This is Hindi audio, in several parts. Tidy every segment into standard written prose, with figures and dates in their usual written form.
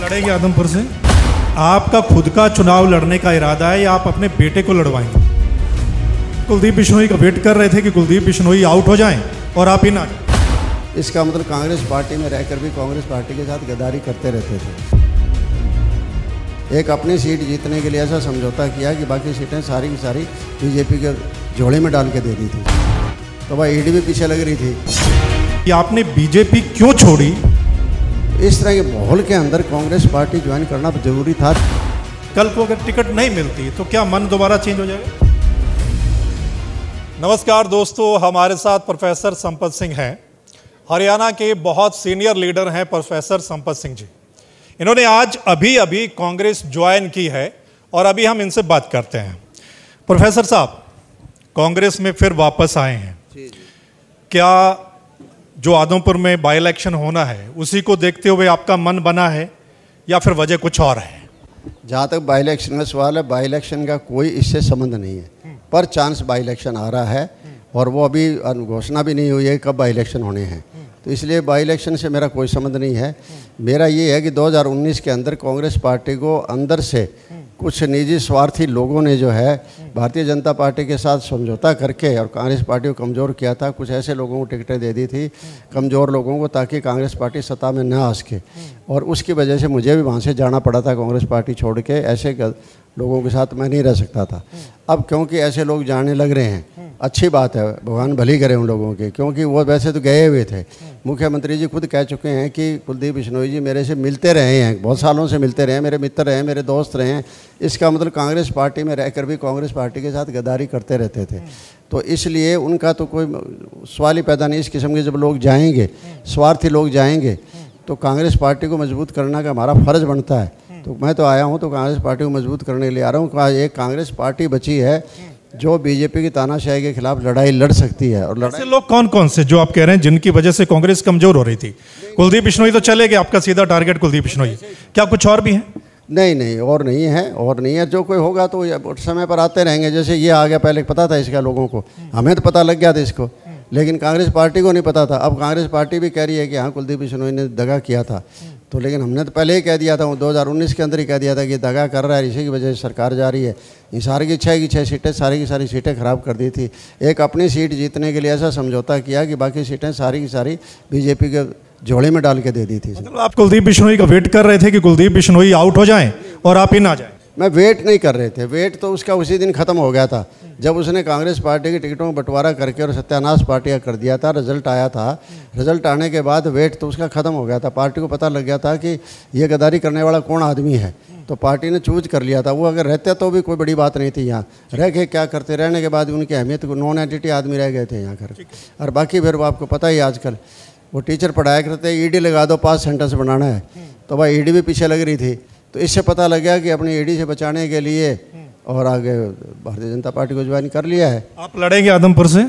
लड़ेंगे आदमपुर से? आपका खुद का चुनाव लड़ने का इरादा है या आप अपने बेटे को लड़वाएंगे? कुलदीप बिश्नोई का वेट कर रहे थे कि कुलदीप बिश्नोई आउट हो जाएं और आप इन आ जाए। इसका मतलब कांग्रेस पार्टी में रहकर भी कांग्रेस पार्टी के साथ गद्दारी करते रहते थे। एक अपनी सीट जीतने के लिए ऐसा समझौता किया कि बाकी सीटें सारी की सारी बीजेपी के झोले में डाल के दे दी थी। तो भाई ईडी भी पीछे लग रही थी कि आपने बीजेपी क्यों छोड़ी? इस तरह के माहौल के अंदर कांग्रेस पार्टी ज्वाइन करना जरूरी था। कल को अगर टिकट नहीं मिलती तो क्या मन दोबारा चेंज हो जाएगा? नमस्कार दोस्तों, हमारे साथ प्रोफेसर संपत सिंह हैं। हरियाणा के बहुत सीनियर लीडर हैं प्रोफेसर संपत सिंह जी। इन्होंने आज अभी कांग्रेस ज्वाइन की है और अभी हम इनसे बात करते हैं। प्रोफेसर साहब, कांग्रेस में फिर वापस आए हैं। क्या जो आदमपुर में बाई इलेक्शन होना है उसी को देखते हुए आपका मन बना है या फिर वजह कुछ और है? जहाँ तक बाई इलेक्शन का सवाल है, बाई इलेक्शन का कोई इससे संबंध नहीं है। पर चांस बाई इलेक्शन आ रहा है और वो अभी घोषणा भी नहीं हुई है कब बाई इलेक्शन होने हैं, तो इसलिए बाई इलेक्शन से मेरा कोई संबंध नहीं है। मेरा ये है कि 2019 के अंदर कांग्रेस पार्टी को अंदर से कुछ निजी स्वार्थी लोगों ने जो है भारतीय जनता पार्टी के साथ समझौता करके और कांग्रेस पार्टी को कमज़ोर किया था। कुछ ऐसे लोगों को टिकटें दे दी थी, कमज़ोर लोगों को, ताकि कांग्रेस पार्टी सत्ता में न आ सके। और उसकी वजह से मुझे भी वहाँ से जाना पड़ा था कांग्रेस पार्टी छोड़ के। ऐसे लोगों के साथ मैं नहीं रह सकता था। अब क्योंकि ऐसे लोग जाने लग रहे हैं, अच्छी बात है, भगवान भली करे उन लोगों के, क्योंकि वो वैसे तो गए हुए थे। मुख्यमंत्री जी खुद कह चुके हैं कि कुलदीप बिश्नोई जी मेरे से मिलते रहे हैं, बहुत सालों से मिलते रहे हैं, मेरे मित्र रहे हैं, मेरे दोस्त रहे हैं। इसका मतलब कांग्रेस पार्टी में रहकर भी कांग्रेस पार्टी के साथ गद्दारी करते रहते थे। तो इसलिए उनका तो कोई सवाल ही पैदा नहीं। इस किस्म के जब लोग जाएंगे, स्वार्थी लोग जाएंगे, तो कांग्रेस पार्टी को मजबूत करना का हमारा फ़र्ज़ बनता है। तो मैं तो आया हूँ तो कांग्रेस पार्टी को मजबूत करने के लिए आ रहा हूँ। एक कांग्रेस पार्टी बची है जो बीजेपी की तानाशाही के खिलाफ लड़ाई लड़ सकती है। और ऐसे लोग कौन कौन से जो आप कह रहे हैं जिनकी वजह से कांग्रेस कमजोर हो रही थी? कुलदीप बिश्नोई तो चले गए, आपका सीधा टारगेट कुलदीप बिश्नोई। क्या कुछ और भी है? नहीं, और नहीं है, और नहीं है। जो कोई होगा तो समय पर आते रहेंगे। जैसे ये आ गया, पहले पता था इसका लोगों को, हमें तो पता लग गया था इसको, लेकिन कांग्रेस पार्टी को नहीं पता था। अब कांग्रेस पार्टी भी कह रही है कि हाँ कुलदीप बिश्नोई ने दगा किया था, तो लेकिन हमने तो पहले ही कह दिया था, 2019 के अंदर ही कह दिया था कि दगा कर रहा है, इसी की वजह से सरकार जा रही है। इंसार की 6 सीटें, सारी की सारी सीटें खराब कर दी थी। एक अपनी सीट जीतने के लिए ऐसा समझौता किया कि बाकी सीटें सारी की सारी बीजेपी के झोले में डाल के दे दी थी। मतलब आप कुलदीप बिश्नोई का वेट कर रहे थे कि कुलदीप बिश्नोई आउट हो जाएं और आप इन आ जाएं? मैं वेट नहीं कर रहे थे, वेट तो उसका उसी दिन ख़त्म हो गया था जब उसने कांग्रेस पार्टी की टिकटों में बंटवारा करके और सत्यानाश पार्टियाँ कर दिया था। रिजल्ट आया था, रिजल्ट आने के बाद वेट तो उसका ख़त्म हो गया था। पार्टी को पता लग गया था कि ये गद्दारी करने वाला कौन आदमी है, तो पार्टी ने चूज कर लिया था। वो अगर रहते तो भी कोई बड़ी बात नहीं थी। यहाँ रह के क्या करते, रहने के बाद उनकी अहमियत को नॉन एंटिटी आदमी रह गए थे यहाँ कर। और बाकी फिर वो आपको पता ही, आजकल वो टीचर पढ़ाया करते, ईडी लगा दो, 5 सेंटेंस बनाना है, तो भाई ईडी भी पीछे लग रही थी। तो इससे पता लग गया कि अपनी ईडी से बचाने के लिए और आगे भारतीय जनता पार्टी को ज्वाइन कर लिया है। आप लड़ेंगे आदमपुर से?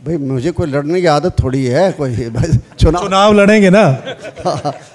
भाई मुझे कोई लड़ने की आदत थोड़ी है, कोई चुनाव लड़ेंगे ना?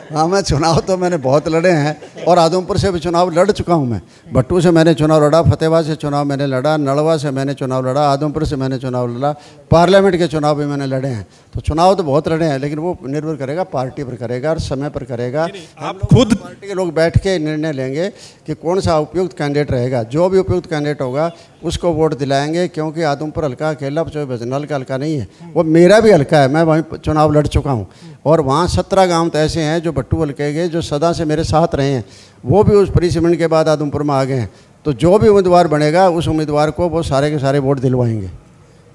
हाँ, मैं चुनाव तो मैंने बहुत लड़े हैं और आदमपुर से भी चुनाव लड़ चुका हूँ। मैं भट्टू से मैंने चुनाव लड़ा, फतेहाबाद से चुनाव मैंने लड़ा, नलवा से मैंने चुनाव लड़ा, आदमपुर से मैंने चुनाव लड़ा, पार्लियामेंट के चुनाव भी मैंने लड़े हैं। तो चुनाव तो बहुत लड़े हैं, लेकिन वो निर्भर करेगा पार्टी पर करेगा और समय पर करेगा। आप खुद पार्टी के लोग बैठ के निर्णय लेंगे कि कौन सा उपयुक्त कैंडिडेट रहेगा। जो भी उपयुक्त कैंडिडेट होगा उसको वोट दिलाएंगे, क्योंकि आदमपुर हल्का अकेला नल का हल्का नहीं है, वो मेरा भी हल्का है। मैं वहीं चुनाव लड़ चुका हूँ और वहाँ 17 गांव तो ऐसे हैं जो भट्टू हल्के के, जो सदा से मेरे साथ रहे हैं, वो भी उस परिसीमन के बाद आदमपुर में आ गए हैं। तो जो भी उम्मीदवार बनेगा उस उम्मीदवार को वो सारे के सारे वोट दिलवाएंगे।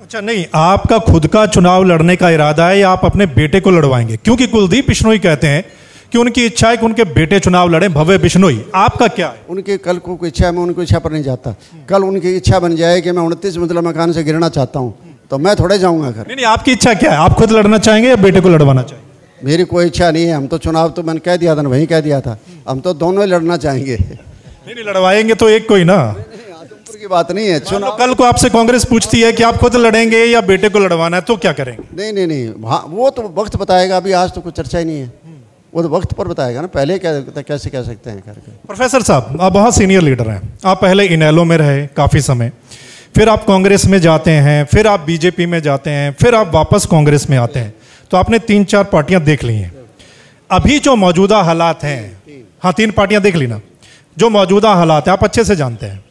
अच्छा, नहीं, आपका खुद का चुनाव लड़ने का इरादा है या आप अपने बेटे को लड़वाएंगे? क्योंकि कुलदीप बिश्नोई कहते हैं कि उनकी इच्छा है कि उनके बेटे चुनाव लड़े, भव्य बिश्नोई। आपका क्या है? उनकी कल को इच्छा है, मैं उनकी इच्छा पर नहीं जाता। कल उनकी इच्छा बन जाए कि मैं 29 मंजिला मकान से गिरना चाहता हूँ, तो मैं थोड़े जाऊँगा घर। नहीं, आपकी इच्छा क्या है? आप खुद लड़ना चाहेंगे या बेटे को लड़वाना चाहेंगे? मेरी कोई इच्छा नहीं है। हम तो चुनाव तो मैंने कह दिया था ना, वहीं कह दिया था, हम तो दोनों ही लड़ना चाहेंगे। नहीं, लड़वाएंगे तो एक कोई ना, आदमपुर की बात नहीं है। चुनाव कल को आपसे कांग्रेस पूछती है कि आप खुद लड़ेंगे या बेटे को लड़वाना है, तो क्या करेंगे? नहीं, हाँ, वो तो वक्त बताएगा। अभी आज तो कुछ चर्चा ही नहीं है, वो तो वक्त पर बताएगा ना। पहले कैसे कह सकते हैं करके। प्रोफेसर साहब, आप बहुत सीनियर लीडर हैं। आप पहले इनेलो में रहे काफ़ी समय, फिर आप कांग्रेस में जाते हैं, फिर आप बीजेपी में जाते हैं, फिर आप वापस कांग्रेस में आते हैं। तो आपने 3-4 पार्टियां देख ली हैं। अभी जो मौजूदा हालात हैं हाँ, 3 पार्टियां देख ली ना। जो मौजूदा हालात है आप अच्छे से जानते हैं,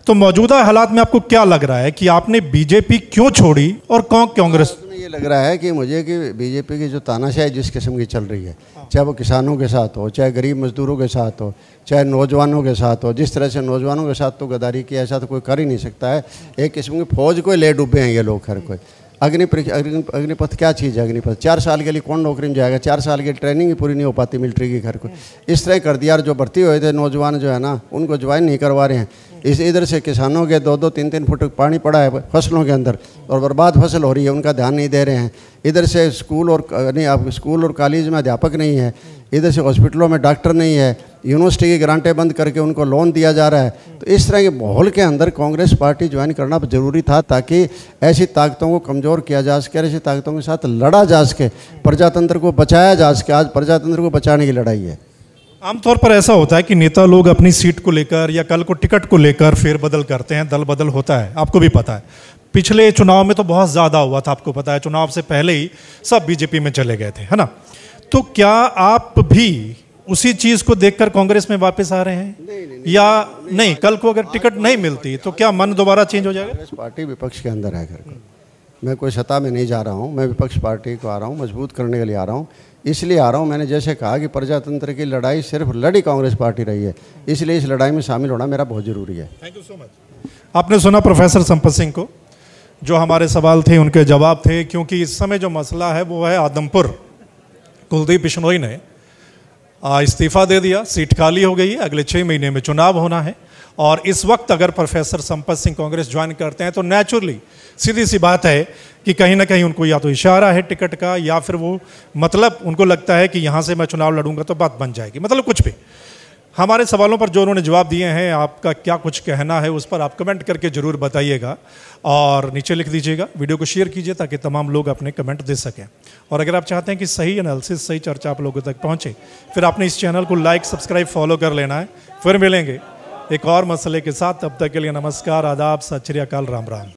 तो मौजूदा हालात में आपको क्या लग रहा है कि आपने बीजेपी क्यों छोड़ी और कौन कांग्रेस? ये लग रहा है कि मुझे कि बीजेपी की जो तानाशाही जिस किस्म की चल रही है, चाहे वो किसानों के साथ हो, चाहे गरीब मजदूरों के साथ हो, चाहे नौजवानों के साथ हो, जिस तरह से नौजवानों के साथ तो गद्दारी की ऐसा तो कोई कर ही नहीं सकता है। एक किस्म की फौज को ले डूबे हैं ये लोग हर कोई। अग्निपथ क्या चीज़ है? अग्निपथ 4 साल के लिए कौन नौकरी में जाएगा? 4 साल की ट्रेनिंग ही पूरी नहीं हो पाती मिलिट्री की घर को। इस तरह कर दिया। और जो भर्ती हुए थे नौजवान जो है ना, उनको ज्वाइन नहीं करवा रहे हैं। इधर से किसानों के 2-2, 3-3 फुट पानी पड़ा है फसलों के अंदर और बर्बाद फसल हो रही है, उनका ध्यान नहीं दे रहे हैं। इधर से स्कूल और कॉलेज में अध्यापक नहीं है, इधर से हॉस्पिटलों में डॉक्टर नहीं है, यूनिवर्सिटी की ग्रांटें बंद करके उनको लोन दिया जा रहा है। तो इस तरह के माहौल के अंदर कांग्रेस पार्टी ज्वाइन करना ज़रूरी था, ताकि ऐसी ताकतों को कमज़ोर किया जा सके, ऐसी ताकतों के साथ लड़ा जा सके, प्रजातंत्र को बचाया जा सके। आज प्रजातंत्र को बचाने की लड़ाई है। आमतौर पर ऐसा होता है कि नेता लोग अपनी सीट को लेकर या कल को टिकट को लेकर फेरबदल करते हैं, दल बदल होता है, आपको भी पता है। पिछले चुनाव में तो बहुत ज़्यादा हुआ था, आपको पता है। चुनाव से पहले ही सब बीजेपी में चले गए थे, है ना? तो क्या आप भी उसी चीज़ को देखकर कांग्रेस में वापस आ रहे हैं? या नहीं, कल को अगर टिकट नहीं मिलती तो क्या मन दोबारा चेंज हो जाएगा? कांग्रेस पार्टी विपक्ष के अंदर है घर को। मैं कोई सत्ता में नहीं जा रहा हूँ, मैं विपक्ष पार्टी को आ रहा हूँ, मजबूत करने के लिए आ रहा हूँ। इसलिए आ रहा हूँ, मैंने जैसे कहा कि प्रजातंत्र की लड़ाई सिर्फ लड़ी कांग्रेस पार्टी रही है, इसलिए इस लड़ाई में शामिल होना मेरा बहुत ज़रूरी है। Thank you so much. आपने सुना प्रोफेसर संपत सिंह को, जो हमारे सवाल थे उनके जवाब थे। क्योंकि इस समय जो मसला है वो है आदमपुर। कुलदीप बिश्नोई ने इस्तीफा दे दिया, सीट खाली हो गई है, अगले 6 महीने में चुनाव होना है। और इस वक्त अगर प्रोफेसर संपत सिंह कांग्रेस ज्वाइन करते हैं तो नेचुरली सीधी सी बात है कि कहीं ना कहीं उनको या तो इशारा है टिकट का, या फिर वो मतलब उनको लगता है कि यहाँ से मैं चुनाव लड़ूंगा तो बात बन जाएगी, मतलब कुछ भी। हमारे सवालों पर जो उन्होंने जवाब दिए हैं, आपका क्या कुछ कहना है उस पर आप कमेंट करके ज़रूर बताइएगा और नीचे लिख दीजिएगा। वीडियो को शेयर कीजिए ताकि तमाम लोग अपने कमेंट दे सकें। और अगर आप चाहते हैं कि सही एनालिसिस, सही चर्चा आप लोगों तक पहुँचे, फिर आपने इस चैनल को लाइक, सब्सक्राइब, फॉलो कर लेना है। फिर मिलेंगे एक और मसले के साथ। तब तक के लिए नमस्कार, आदाब, सत श्री अकाल, राम राम।